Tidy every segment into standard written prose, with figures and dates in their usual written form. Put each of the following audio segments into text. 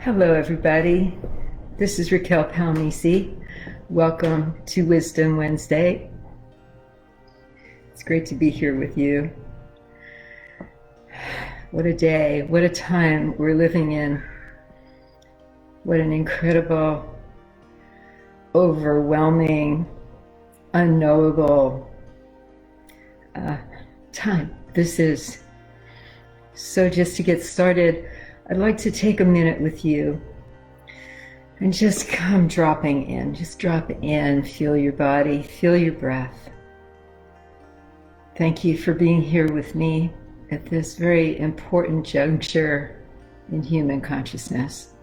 Hello, everybody. This is Racquel Palmese. Welcome to Wisdom Wednesday. It's great to be here with you. What a day, what a time we're living in. What an incredible, overwhelming, unknowable time this is. So just to get started, I'd like to take a minute with you and just come dropping in. Just drop in, feel your body, feel your breath. Thank you for being here with me at this very important juncture in human consciousness.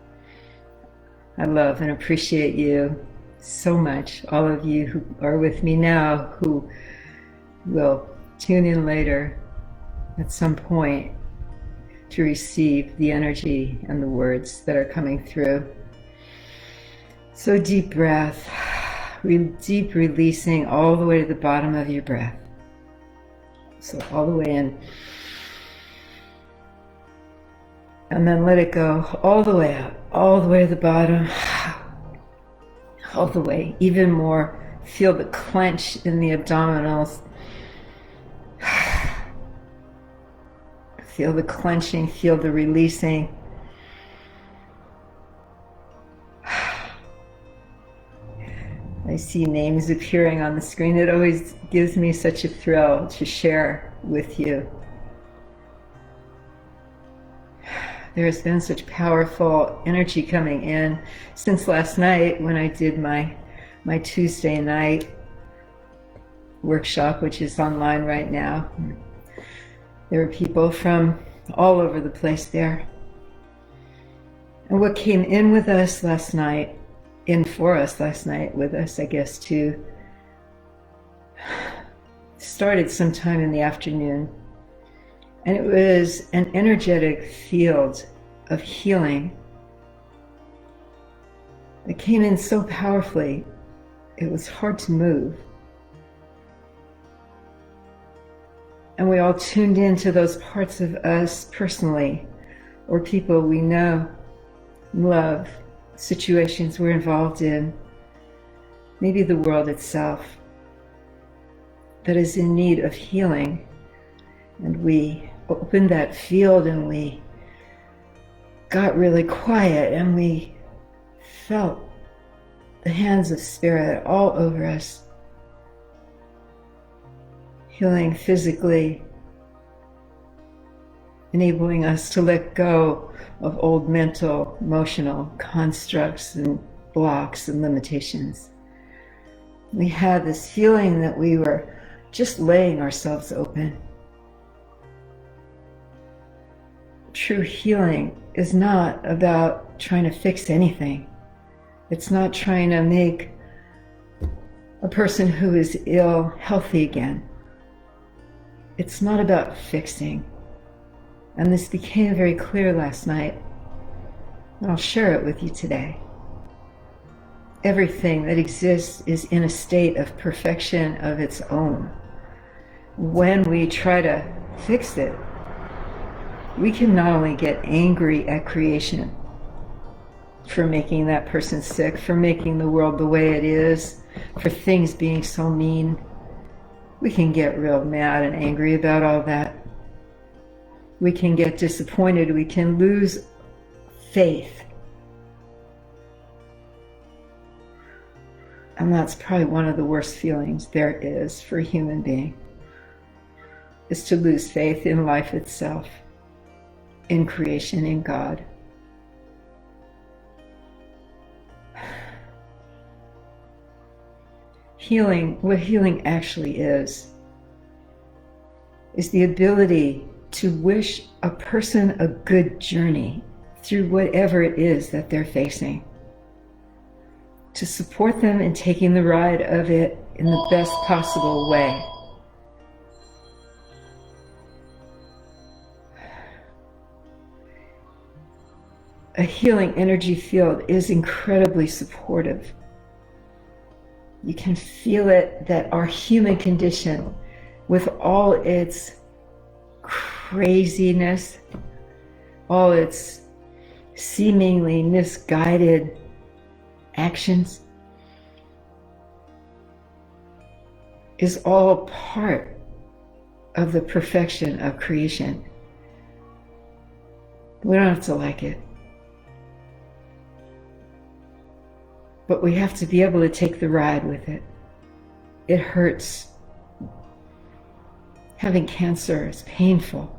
I love and appreciate you so much, all of you who are with me now, who will tune in later at some point to receive the energy and the words that are coming through. So deep breath, deep releasing all the way to the bottom of your breath. So all the way in. And then let it go all the way out, all the way to the bottom, all the way, even more. Feel the clench in the abdominals. Feel the clenching, feel the releasing. I see names appearing on the screen. It always gives me such a thrill to share with you. There has been such powerful energy coming in since last night when I did my Tuesday night workshop, which is online right now. There were people from all over the place there. And what came in with us last night, with us, I guess, too, started sometime in the afternoon. And it was an energetic field of healing that came in so powerfully, it was hard to move. And we all tuned into those parts of us personally, or people we know, love, situations we're involved in, maybe the world itself that is in need of healing. And we opened that field and we got really quiet and we felt the hands of spirit all over us. Healing physically, enabling us to let go of old mental, emotional constructs and blocks and limitations. We had this feeling that we were just laying ourselves open. True healing is not about trying to fix anything. It's not trying to make a person who is ill healthy again. It's not about fixing. And this became very clear last night. And I'll share it with you today. Everything that exists is in a state of perfection of its own. When we try to fix it, we can not only get angry at creation for making that person sick, for making the world the way it is, for things being so mean. We can get real mad and angry about all that. We can get disappointed. We can lose faith. And that's probably one of the worst feelings there is for a human being, is to lose faith in life itself, in creation, in God. Healing, what healing actually is the ability to wish a person a good journey through whatever it is that they're facing, to support them in taking the ride of it in the best possible way. A healing energy field is incredibly supportive. You can feel it, that our human condition, with all its craziness, all its seemingly misguided actions is all part of the perfection of creation. We don't have to like it, but we have to be able to take the ride with it. It hurts. Having cancer is painful.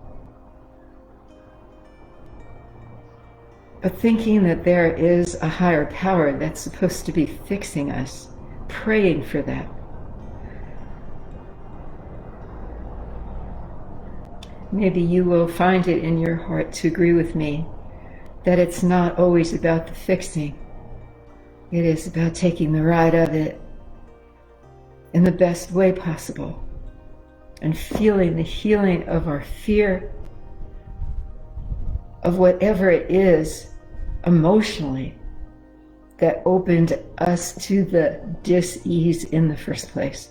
But thinking that there is a higher power that's supposed to be fixing us, praying for that. Maybe you will find it in your heart to agree with me that it's not always about the fixing. It is about taking the ride of it in the best way possible and feeling the healing of our fear of whatever it is emotionally that opened us to the dis-ease in the first place.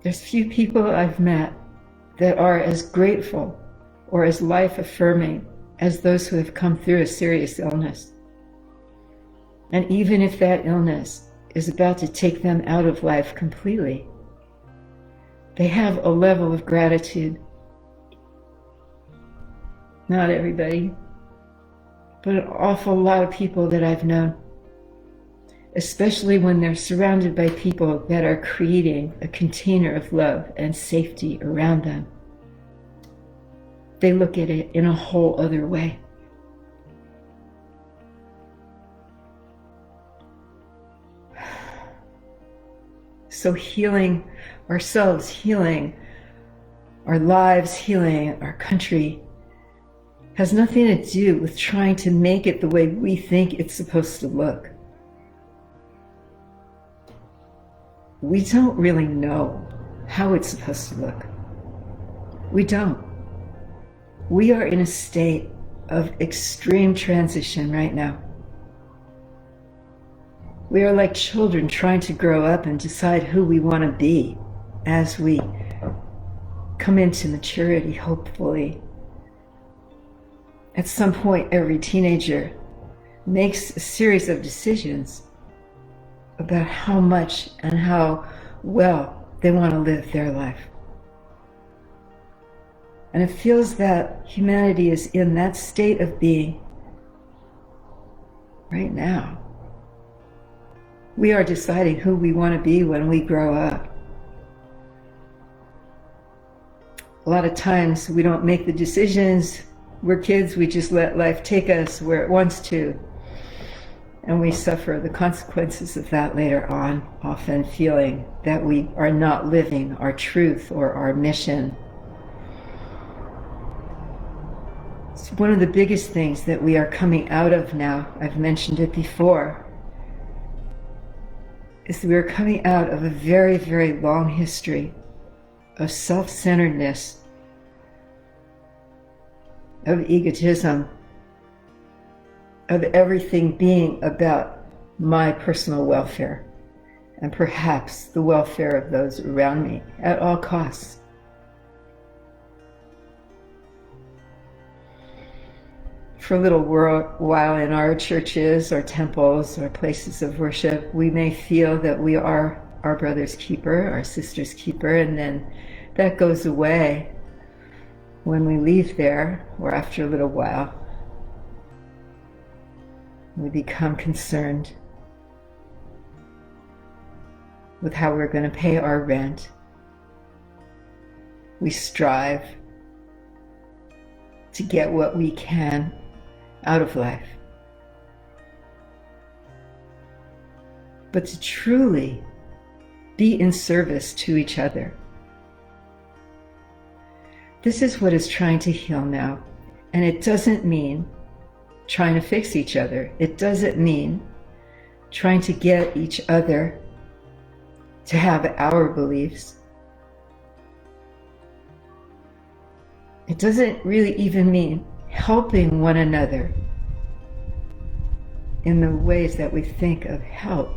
There's few people I've met that are as grateful or as life-affirming as those who have come through a serious illness. And even if that illness is about to take them out of life completely, they have a level of gratitude. Not everybody, but an awful lot of people that I've known, especially when they're surrounded by people that are creating a container of love and safety around them. They look at it in a whole other way. So healing ourselves, healing our lives, healing our country has nothing to do with trying to make it the way we think it's supposed to look. We don't really know how it's supposed to look. We don't. We are in a state of extreme transition right now. We are like children trying to grow up and decide who we want to be as we come into maturity, hopefully. At some point, every teenager makes a series of decisions about how much and how well they want to live their life. And it feels that humanity is in that state of being right now. We are deciding who we want to be when we grow up. A lot of times we don't make the decisions. We're kids, we just let life take us where it wants to. And we suffer the consequences of that later on, often feeling that we are not living our truth or our mission. It's one of the biggest things that we are coming out of now, I've mentioned it before, is that we are coming out of a very, very long history of self-centeredness, of egotism, of everything being about my personal welfare and perhaps the welfare of those around me at all costs. For a little while in our churches or temples or places of worship, we may feel that we are our brother's keeper, our sister's keeper, and then that goes away when we leave there, or after a little while. We become concerned with how we're going to pay our rent. We strive to get what we can out of life. But to truly be in service to each other. This is what is trying to heal now. And it doesn't mean trying to fix each other. It doesn't mean trying to get each other to have our beliefs. It doesn't really even mean helping one another in the ways that we think of help.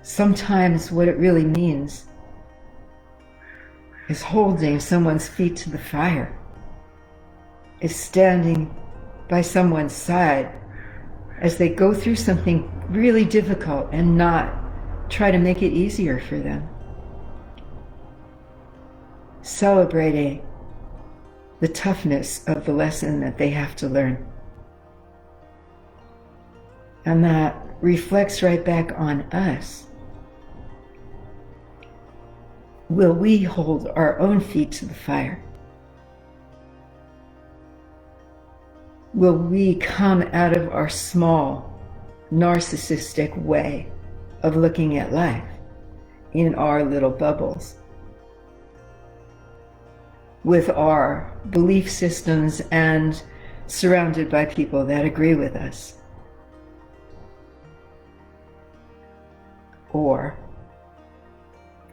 Sometimes what it really means is holding someone's feet to the fire, is standing by someone's side as they go through something really difficult and not try to make it easier for them. Celebrating the toughness of the lesson that they have to learn. And that reflects right back on us. Will we hold our own feet to the fire? Will we come out of our small, narcissistic way of looking at life in our little bubbles, with our belief systems and surrounded by people that agree with us? Or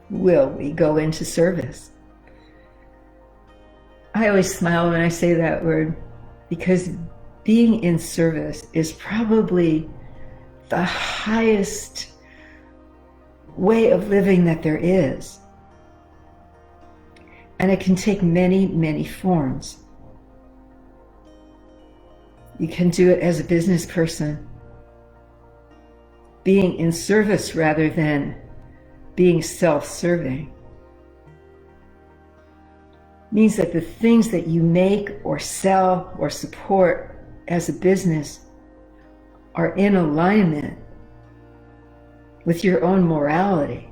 will we go into service? I always smile when I say that word, because being in service is probably the highest way of living that there is. And it can take many, many forms. You can do it as a business person, being in service rather than being self-serving. Means that the things that you make or sell or support as a business are in alignment with your own morality.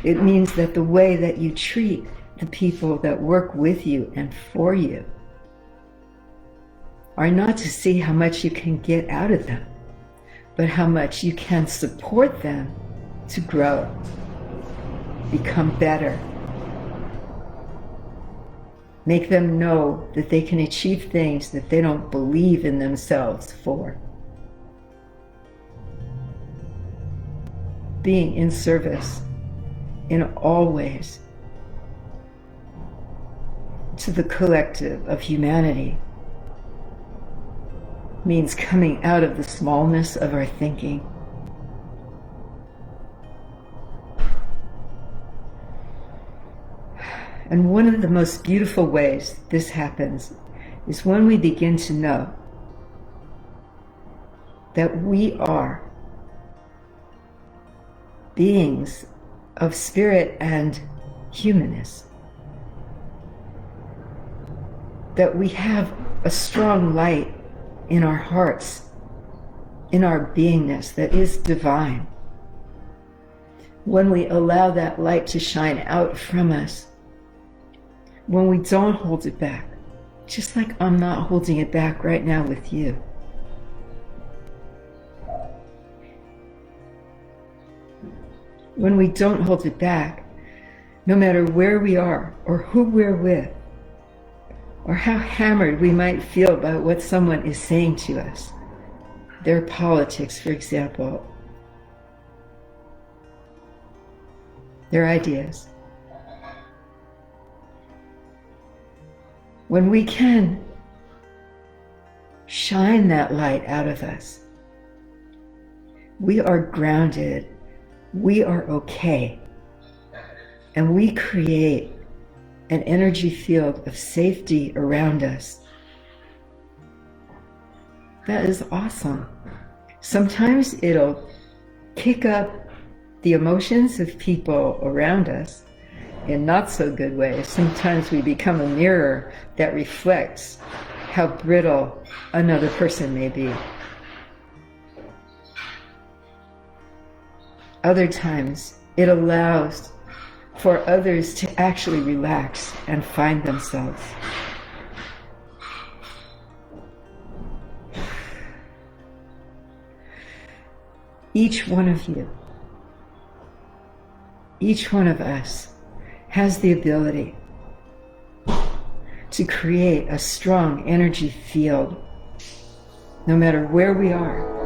It means that the way that you treat the people that work with you and for you are not to see how much you can get out of them, but how much you can support them to grow, become better. Make them know that they can achieve things that they don't believe in themselves for. Being in service in all ways to the collective of humanity means coming out of the smallness of our thinking. And one of the most beautiful ways this happens is when we begin to know that we are beings of spirit and humanness, that we have a strong light in our hearts, in our beingness that is divine. When we allow that light to shine out from us, when we don't hold it back, just like I'm not holding it back right now with you. When we don't hold it back, no matter where we are or who we're with, or how hammered we might feel by what someone is saying to us, their politics, for example, their ideas. When we can shine that light out of us, we are grounded, we are okay, and we create an energy field of safety around us. That is awesome. Sometimes it'll kick up the emotions of people around us in not so good ways. Sometimes we become a mirror that reflects how brittle another person may be. Other times it allows for others to actually relax and find themselves. Each one of you, each one of us has the ability to create a strong energy field, no matter where we are.